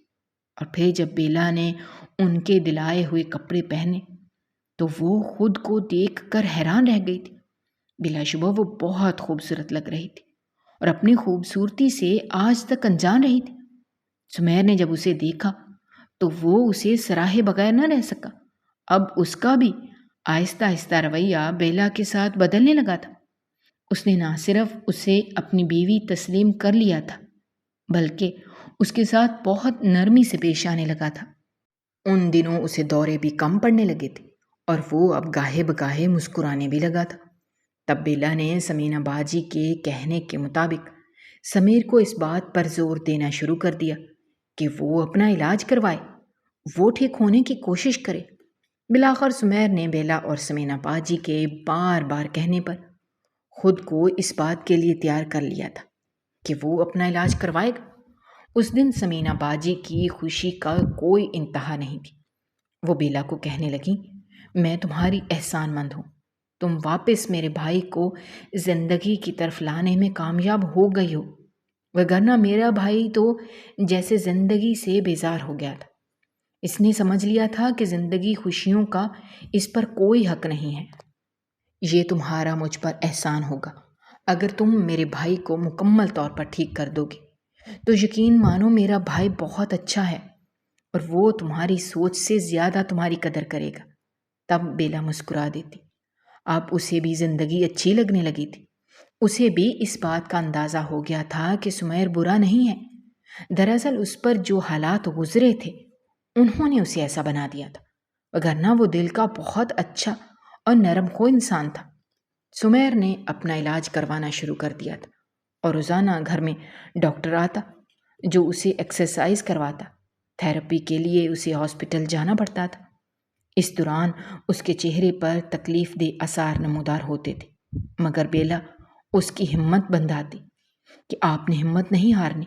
اور پھر جب بیلا نے ان کے دلائے ہوئے کپڑے پہنے تو وہ خود کو دیکھ کر حیران رہ گئی تھی۔ بلا شبہ وہ بہت خوبصورت لگ رہی تھی اور اپنی خوبصورتی سے آج تک انجان رہی تھی۔ سمیر نے جب اسے دیکھا تو وہ اسے سراہے بغیر نہ رہ سکا۔ اب اس کا بھی آہستہ آہستہ رویہ بیلا کے ساتھ بدلنے لگا تھا۔ اس نے نہ صرف اسے اپنی بیوی تسلیم کر لیا تھا بلکہ اس کے ساتھ بہت نرمی سے پیش آنے لگا تھا۔ ان دنوں اسے دورے بھی کم پڑنے لگے تھے اور وہ اب گاہے بگاہے مسکرانے بھی لگا تھا۔ تب بیلا نے سمینہ باجی کے کہنے کے مطابق سمیر کو اس بات پر زور دینا شروع کر دیا کہ وہ اپنا علاج کروائے، وہ ٹھیک ہونے کی کوشش کرے۔ بالآخر سمیر نے بیلا اور سمینہ باجی کے بار بار کہنے پر خود کو اس بات کے لیے تیار کر لیا تھا کہ وہ اپنا علاج کروائے گا۔ اس دن سمینہ باجی کی خوشی کا کوئی انتہا نہیں تھی۔ وہ بیلا کو کہنے لگیں، میں تمہاری احسان مند ہوں، تم واپس میرے بھائی کو زندگی کی طرف لانے میں کامیاب ہو گئی ہو، وگرنہ میرا بھائی تو جیسے زندگی سے بیزار ہو گیا تھا۔ اس نے سمجھ لیا تھا کہ زندگی خوشیوں کا اس پر کوئی حق نہیں ہے۔ یہ تمہارا مجھ پر احسان ہوگا اگر تم میرے بھائی کو مکمل طور پر ٹھیک کر دو گے تو یقین مانو میرا بھائی بہت اچھا ہے اور وہ تمہاری سوچ سے زیادہ تمہاری قدر کرے گا۔ تب بیلا مسکرا دیتی۔ اب اسے بھی زندگی اچھی لگنے لگی تھی۔ اسے بھی اس بات کا اندازہ ہو گیا تھا کہ سمیر برا نہیں ہے، دراصل اس پر جو حالات گزرے تھے انہوں نے اسے ایسا بنا دیا تھا، وگرنہ وہ دل کا بہت اچھا اور نرم خو انسان تھا۔ سمیر نے اپنا علاج کروانا شروع کر دیا تھا اور روزانہ گھر میں ڈاکٹر آتا جو اسے ایکسرسائز کرواتا، تھراپی کے لیے اسے ہاسپٹل جانا پڑتا تھا۔ اس دوران اس کے چہرے پر تکلیف دہ آثار نمودار ہوتے تھے، مگر بیلا اس کی ہمت بندھاتی کہ آپ نے ہمت نہیں ہارنی،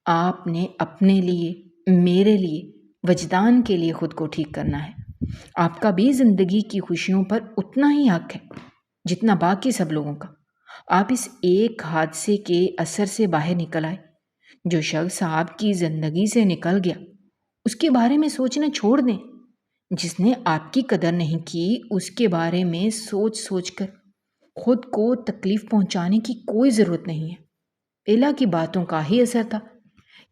آپ نے اپنے لیے، میرے لیے، وجدان کے لیے خود کو ٹھیک کرنا ہے۔ آپ کا بھی زندگی کی خوشیوں پر اتنا ہی حق ہے جتنا باقی سب لوگوں کا۔ آپ اس ایک حادثے کے اثر سے باہر نکل آئے۔ جو شخص آپ کی زندگی سے نکل گیا اس کے بارے میں سوچنا چھوڑ دیں۔ جس نے آپ کی قدر نہیں کی اس کے بارے میں سوچ کر خود کو تکلیف پہنچانے کی کوئی ضرورت نہیں ہے۔ بیلا کی باتوں کا ہی اثر تھا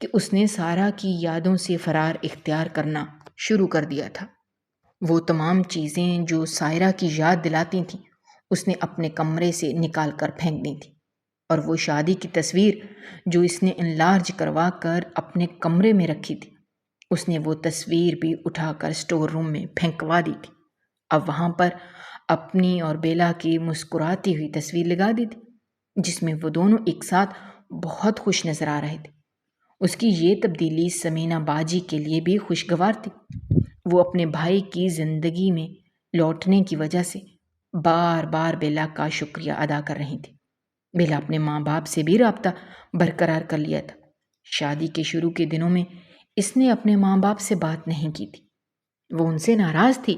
کہ اس نے سارا کی یادوں سے فرار اختیار کرنا شروع کر دیا تھا۔ وہ تمام چیزیں جو سائرہ کی یاد دلاتی تھیں اس نے اپنے کمرے سے نکال کر پھینک دی تھی، اور وہ شادی کی تصویر جو اس نے انلارج کروا کر اپنے کمرے میں رکھی تھی اس نے وہ تصویر بھی اٹھا کر اسٹور روم میں پھینکوا دی تھی۔ اب وہاں پر اپنی اور بیلا کی مسکراتی ہوئی تصویر لگا دی تھی جس میں وہ دونوں ایک ساتھ بہت خوش نظر آ رہے تھے۔ اس کی یہ تبدیلی سمینہ باجی کے لیے بھی خوشگوار تھی۔ وہ اپنے بھائی کی زندگی میں لوٹنے کی وجہ سے بار بار بیلا کا شکریہ ادا کر رہی تھی۔ بیلا اپنے ماں باپ سے بھی رابطہ برقرار کر لیا تھا۔ شادی کے شروع کے دنوں میں اس نے اپنے ماں باپ سے بات نہیں کی تھی۔ وہ ان سے ناراض تھی۔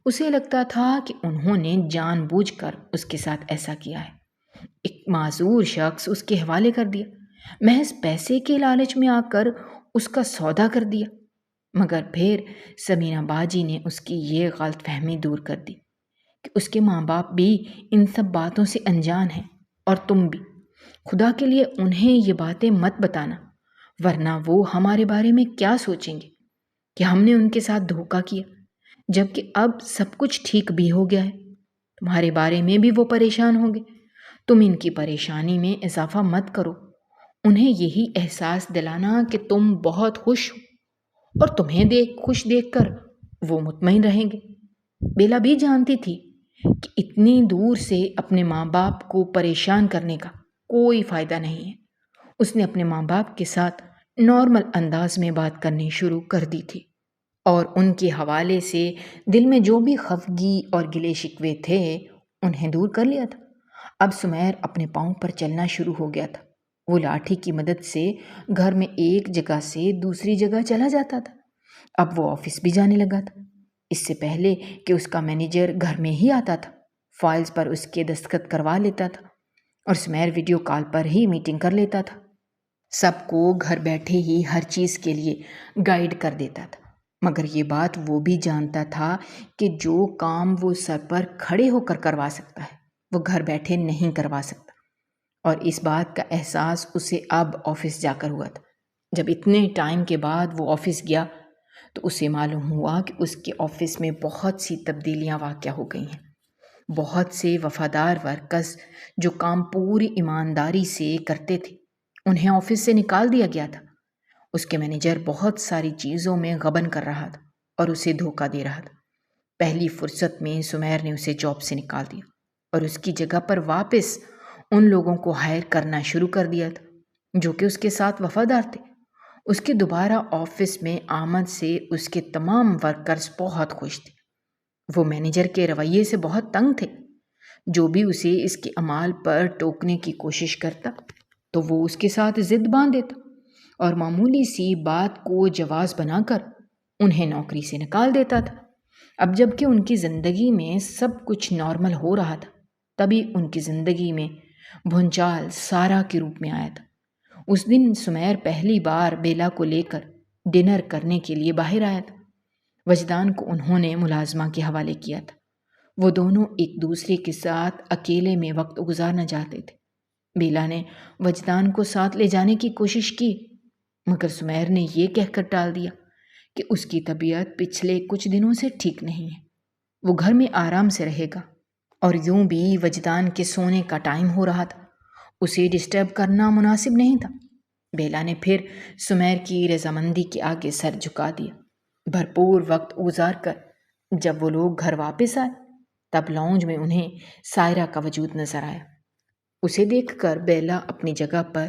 اسے لگتا تھا کہ انہوں نے جان بوجھ کر اس کے ساتھ ایسا کیا ہے۔ ایک معذور شخص اس کے حوالے کر دیا، محض پیسے کے لالچ میں آ کر اس کا سودا کر دیا۔ مگر پھر سمینہ باجی نے اس کی یہ غلط فہمی دور کر دی کہ اس کے ماں باپ بھی ان سب باتوں سے انجان ہیں، اور تم بھی۔ خدا کے لیے انہیں یہ باتیں مت بتانا، ورنہ وہ ہمارے بارے میں کیا سوچیں گے کہ ہم نے ان کے ساتھ دھوکہ کیا، جبکہ اب سب کچھ ٹھیک بھی ہو گیا ہے۔ تمہارے بارے میں بھی وہ پریشان ہوں گے۔ تم ان کی پریشانی میں اضافہ مت کرو۔ انہیں یہی احساس دلانا کہ تم بہت خوش ہو، اور تمہیں خوش دیکھ کر وہ مطمئن رہیں گے۔ بیلا بھی جانتی تھی کہ اتنی دور سے اپنے ماں باپ کو پریشان کرنے کا کوئی فائدہ نہیں ہے۔ اس نے اپنے ماں باپ کے ساتھ نارمل انداز میں بات کرنی شروع کر دی تھی، اور ان کے حوالے سے دل میں جو بھی خفگی اور گلے شکوے تھے انہیں دور کر لیا تھا۔ اب سمیر اپنے پاؤں پر چلنا شروع ہو گیا تھا۔ وہ لاٹھی کی مدد سے گھر میں ایک جگہ سے دوسری جگہ چلا جاتا تھا۔ اب وہ آفس بھی جانے لگا تھا۔ اس سے پہلے کہ اس کا مینیجر گھر میں ہی آتا تھا، فائلز پر اس کے دستخط کروا لیتا تھا، اور سمیر ویڈیو کال پر ہی میٹنگ کر لیتا تھا۔ سب کو گھر بیٹھے ہی ہر چیز کے لیے گائیڈ کر دیتا تھا، مگر یہ بات وہ بھی جانتا تھا کہ جو کام وہ سر پر کھڑے ہو کر کروا سکتا ہے وہ گھر بیٹھے نہیں کروا سکتا، اور اس بات کا احساس اسے اب آفس جا کر ہوا تھا۔ جب اتنے ٹائم کے بعد وہ آفس گیا تو اسے معلوم ہوا کہ اس کے آفس میں بہت سی تبدیلیاں واقع ہو گئی ہیں۔ بہت سے وفادار ورکرز جو کام پوری ایمانداری سے کرتے تھے انہیں آفس سے نکال دیا گیا تھا۔ اس کے مینیجر بہت ساری چیزوں میں غبن کر رہا تھا اور اسے دھوکہ دے رہا تھا۔ پہلی فرصت میں سمیر نے اسے جاب سے نکال دیا اور اس کی جگہ پر واپس ان لوگوں کو ہائر کرنا شروع کر دیا تھا جو کہ اس کے ساتھ وفادار تھے۔ اس کے دوبارہ آفس میں آمد سے اس کے تمام ورکرز بہت خوش تھے۔ وہ مینیجر کے رویے سے بہت تنگ تھے۔ جو بھی اسے اس کے اعمال پر ٹوکنے کی کوشش کرتا تو وہ اس کے ساتھ ضد باندھ دیتا اور معمولی سی بات کو جواز بنا کر انہیں نوکری سے نکال دیتا تھا۔ اب جب کہ ان کی زندگی میں سب کچھ نارمل ہو رہا تھا تبھی ان کی زندگی میں بھونچال سارا کے روپ میں آیا تھا۔ اس دن سمیر پہلی بار بیلا کو لے کر ڈنر کرنے کے لیے باہر آیا تھا۔ وجدان کو انہوں نے ملازمہ کے حوالے کیا تھا۔ وہ دونوں ایک دوسرے کے ساتھ اکیلے میں وقت گزارنا چاہتے تھے، بیلا نے وجدان کو ساتھ لے جانے کی کوشش کی، مگر سمیر نے یہ کہہ کر ٹال دیا کہ اس کی طبیعت پچھلے کچھ دنوں سے ٹھیک نہیں ہے، وہ گھر میں آرام سے رہے گا۔ اور یوں بھی وجدان کے سونے کا ٹائم ہو رہا تھا، اسے ڈسٹرب کرنا مناسب نہیں تھا۔ بیلا نے پھر سمیر کی رضامندی کے آگے سر جھکا دیا۔ بھرپور وقت گزار کر جب وہ لوگ گھر واپس آئے تب لاؤنج میں انہیں سائرہ کا وجود نظر آیا۔ اسے دیکھ کر بیلا اپنی جگہ پر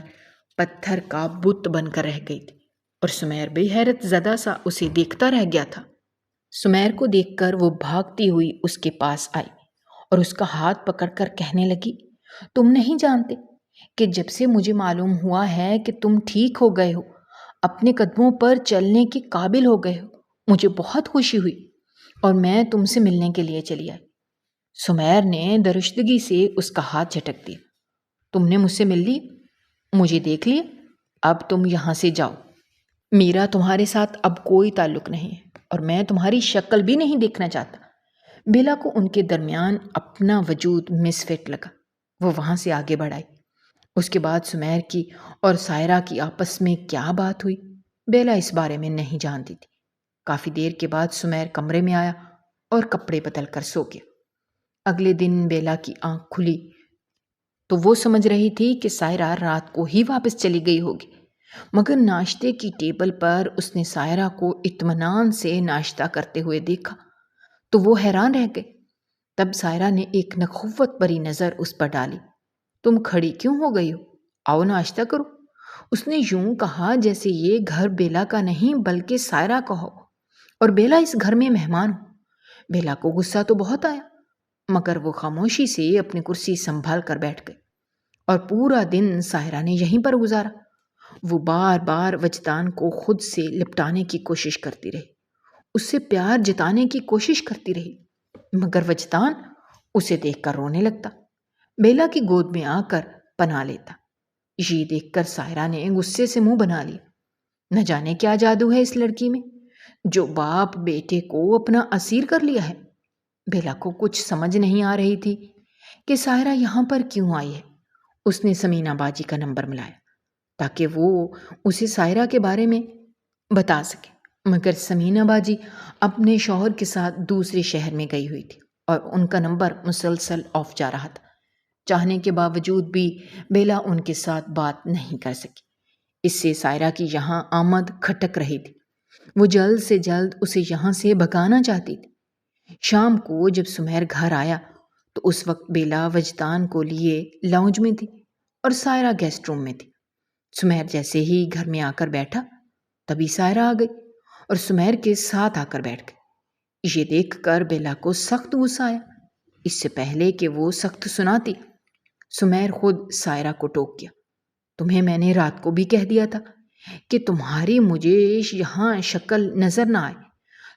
پتھر کا بت بن کر رہ گئی تھی اور سمیر بے حیرت زدہ سا اسے دیکھتا رہ گیا تھا۔ سمیر کو دیکھ کر وہ بھاگتی ہوئی اس کے پاس آئی اور اس کا ہاتھ پکڑ کر کہنے لگی، تم نہیں جانتے کہ جب سے مجھے معلوم ہوا ہے کہ تم ٹھیک ہو گئے ہو، اپنے قدموں پر چلنے کے قابل ہو گئے ہو، مجھے بہت خوشی ہوئی اور میں تم سے ملنے کے لیے چلی آئی۔ سمیر نے درشدگی سے اس کا ہاتھ جھٹک دیا۔ تم نے مجھ سے مل لی، مجھے دیکھ لیا، اب تم یہاں سے جاؤ۔ میرا تمہارے ساتھ اب کوئی تعلق نہیں ہے اور میں تمہاری شکل بھی نہیں دیکھنا چاہتا۔ بیلا کو ان کے درمیان اپنا وجود مس فٹ لگا۔ وہ وہاں سے آگے بڑھ آئی۔ اس کے بعد سمیر کی اور سائرہ کی آپس میں کیا بات ہوئی، بیلا اس بارے میں نہیں جانتی تھی۔ کافی دیر کے بعد سمیر کمرے میں آیا اور کپڑے بدل کر سو گیا۔ اگلے دن بیلا کی آنکھ کھلی تو وہ سمجھ رہی تھی کہ سائرہ رات کو ہی واپس چلی گئی ہوگی، مگر ناشتے کی ٹیبل پر اس نے سائرہ کو اطمینان سے ناشتہ کرتے ہوئے دیکھا تو وہ حیران رہ گئے۔ تب سائرہ نے ایک نخوت بری نظر اس پر ڈالی۔ تم کھڑی کیوں ہو گئی ہو؟ آؤ ناشتہ کرو۔ اس نے یوں کہا جیسے یہ گھر بیلا کا نہیں بلکہ سائرہ کا ہو اور بیلا اس گھر میں مہمان ہو۔ بیلا کو غصہ تو بہت آیا، مگر وہ خاموشی سے اپنی کرسی سنبھال کر بیٹھ گئی اور پورا دن سائرہ نے یہیں پر گزارا۔ وہ بار بار وجدان کو خود سے لپٹانے کی کوشش کرتی رہی، اس سے پیار جتانے کی کوشش کرتی رہی، مگر وجدان اسے دیکھ کر رونے لگتا، بیلا کی گود میں آ کر پناہ لیتا۔ یہ دیکھ کر سائرہ نے غصے سے منہ بنا لیا۔ نہ جانے کیا جادو ہے اس لڑکی میں جو باپ بیٹے کو اپنا اسیر کر لیا ہے۔ بیلا کو کچھ سمجھ نہیں آ رہی تھی کہ سائرہ یہاں پر کیوں آئی ہے۔ اس نے سمینہ باجی کا نمبر ملایا تاکہ وہ اسے سائرہ کے بارے میں بتا سکے، مگر سمینہ باجی اپنے شوہر کے ساتھ دوسرے شہر میں گئی ہوئی تھی اور ان کا نمبر مسلسل آف جا رہا تھا۔ چاہنے کے باوجود بھی بیلا ان کے ساتھ بات نہیں کر سکی۔ اس سے سائرہ کی یہاں آمد کھٹک رہی تھی۔ وہ جلد سے جلد اسے یہاں سے بھگانا چاہتی تھی۔ شام کو جب سمیر گھر آیا تو اس وقت بیلا وجدان کو لیے لاؤنج میں تھی اور سائرہ گیسٹ روم میں تھی۔ سمیر جیسے ہی گھر میں آ کر بیٹھا تبھی سائرہ آ گئی اور سمیر کے ساتھ آ کر بیٹھ گئی۔ یہ دیکھ کر بیلا کو سخت غصہ آیا۔ اس سے پہلے کہ وہ سخت سناتی، سمیر خود سائرہ کو ٹوک گیا۔ تمہیں میں نے رات کو بھی کہہ دیا تھا کہ تمہاری مجھے یہاں شکل نظر نہ آئے،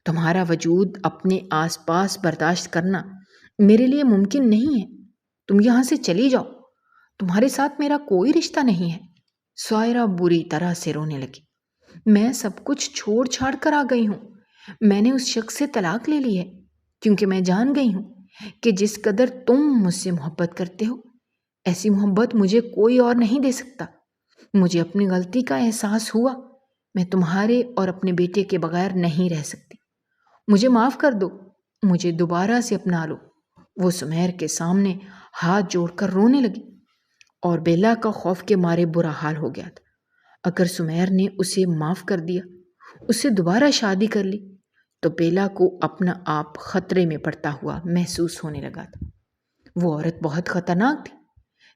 تمہارا وجود اپنے آس پاس برداشت کرنا میرے لیے ممکن نہیں ہے۔ تم یہاں سے چلی جاؤ، تمہارے ساتھ میرا کوئی رشتہ نہیں ہے۔ سائرہ بری طرح سے رونے لگی۔ میں سب کچھ چھوڑ چھاڑ کر آ گئی ہوں۔ میں نے اس شخص سے طلاق لے لی ہے کیونکہ میں جان گئی ہوں کہ جس قدر تم مجھ سے محبت کرتے ہو ایسی محبت مجھے کوئی اور نہیں دے سکتا۔ مجھے اپنی غلطی کا احساس ہوا، میں تمہارے اور اپنے بیٹے کے بغیر نہیں رہ سکتی، مجھے معاف کر دو، مجھے دوبارہ سے اپنا لو۔ وہ سمیر کے سامنے ہاتھ جوڑ کر رونے لگی اور بیلا کا خوف کے مارے برا حال ہو گیا تھا۔ اگر سمیر نے اسے معاف کر دیا، اس سے دوبارہ شادی کر لی تو بیلا کو اپنا آپ خطرے میں پڑتا ہوا محسوس ہونے لگا تھا۔ وہ عورت بہت خطرناک تھی۔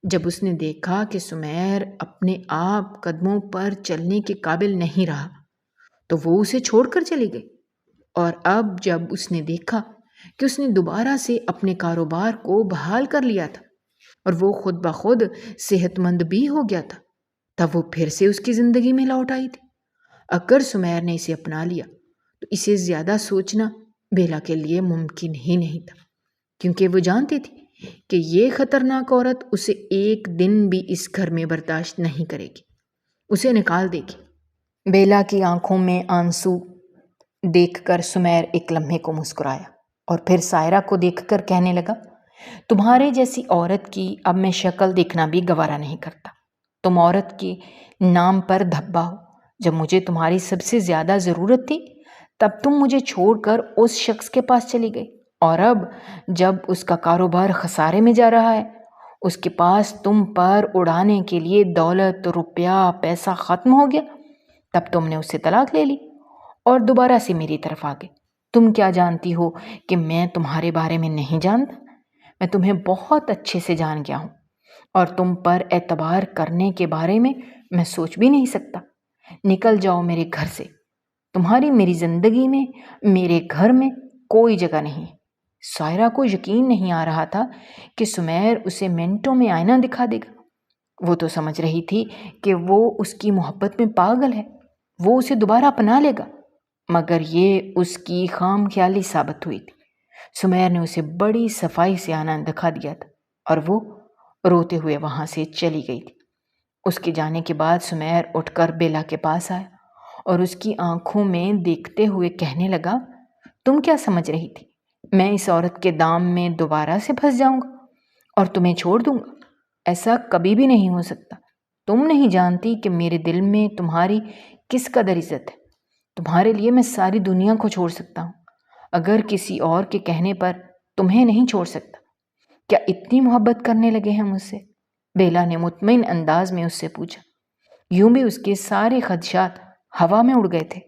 جب اس نے دیکھا کہ سمیر اپنے آپ قدموں پر چلنے کے قابل نہیں رہا تو وہ اسے چھوڑ کر چلی گئی، اور اب جب اس نے دیکھا کہ اس نے دوبارہ سے اپنے کاروبار کو بحال کر لیا تھا اور وہ خود بخود صحت مند بھی ہو گیا تھا، تب وہ پھر سے اس کی زندگی میں لوٹ آئی تھی۔ اگر سمیر نے اسے اپنا لیا تو اسے زیادہ سوچنا بیلا کے لیے ممکن ہی نہیں تھا، کیونکہ وہ جانتی تھی کہ یہ خطرناک عورت اسے ایک دن بھی اس گھر میں برداشت نہیں کرے گی، اسے نکال دے گی۔ بیلا کی آنکھوں میں آنسو دیکھ کر سمیر ایک لمحے کو مسکرایا اور پھر سائرہ کو دیکھ کر کہنے لگا، تمہارے جیسی عورت کی اب میں شکل دیکھنا بھی گوارا نہیں کرتا۔ تم عورت کے نام پر دھبا ہو۔ جب مجھے تمہاری سب سے زیادہ ضرورت تھی تب تم مجھے چھوڑ کر اس شخص کے پاس چلی گئی، اور اب جب اس کا کاروبار خسارے میں جا رہا ہے، اس کے پاس تم پر اڑانے کے لیے دولت، روپیہ، پیسہ ختم ہو گیا، تب تم نے اس سے طلاق لے لی اور دوبارہ سے میری طرف آ گئی۔ تم کیا جانتی ہو کہ میں تمہارے بارے میں نہیں جانتا؟ میں تمہیں بہت اچھے سے جان گیا ہوں اور تم پر اعتبار کرنے کے بارے میں سوچ بھی نہیں سکتا۔ نکل جاؤ میرے گھر سے۔ تمہاری میری زندگی میں، میرے گھر میں کوئی جگہ نہیں۔ سائرہ کو یقین نہیں آ رہا تھا کہ سمیر اسے منٹوں میں آئینہ دکھا دے گا۔ وہ تو سمجھ رہی تھی کہ وہ اس کی محبت میں پاگل ہے، وہ اسے دوبارہ اپنا لے گا، مگر یہ اس کی خام خیالی ثابت ہوئی تھی۔ سمیر نے اسے بڑی صفائی سے آئینہ دکھا دیا تھا اور وہ روتے ہوئے وہاں سے چلی گئی تھی۔ اس کے جانے کے بعد سمیر اٹھ کر بیلا کے پاس آیا اور اس کی آنکھوں میں دیکھتے ہوئے کہنے لگا، تم کیا سمجھ رہی تھی؟ میں اس عورت کے دام میں دوبارہ سے پھنس جاؤں گا اور تمہیں چھوڑ دوں گا؟ ایسا کبھی بھی نہیں ہو سکتا۔ تم نہیں جانتی کہ میرے دل میں تمہاری کس قدر عزت ہے۔ تمہارے لیے میں ساری دنیا کو چھوڑ سکتا ہوں، اگر کسی اور کے کہنے پر تمہیں نہیں چھوڑ سکتا۔ کیا اتنی محبت کرنے لگے ہیں مجھ سے؟ بیلا نے مطمئن انداز میں اس سے پوچھا۔ یوں بھی اس کے سارے خدشات ہوا میں اڑ گئے تھے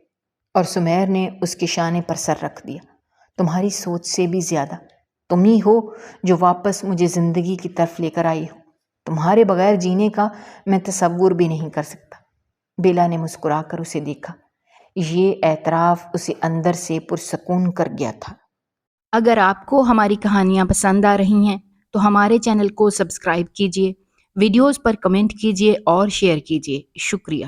اور سمیر نے اس کے شانے پر سر رکھ دیا۔ تمہاری سوچ سے بھی زیادہ تم ہی ہو جو واپس مجھے زندگی کی طرف لے کر آئی ہو۔ تمہارے بغیر جینے کا میں تصور بھی نہیں کر سکتا۔ بیلا نے مسکرا کر اسے دیکھا۔ یہ اعتراف اسے اندر سے پرسکون کر گیا تھا۔ اگر آپ کو ہماری کہانیاں پسند آ رہی ہیں تو ہمارے چینل کو سبسکرائب کیجیے، ویڈیوز پر کمنٹ کیجیے اور شیئر کیجیے۔ شکریہ۔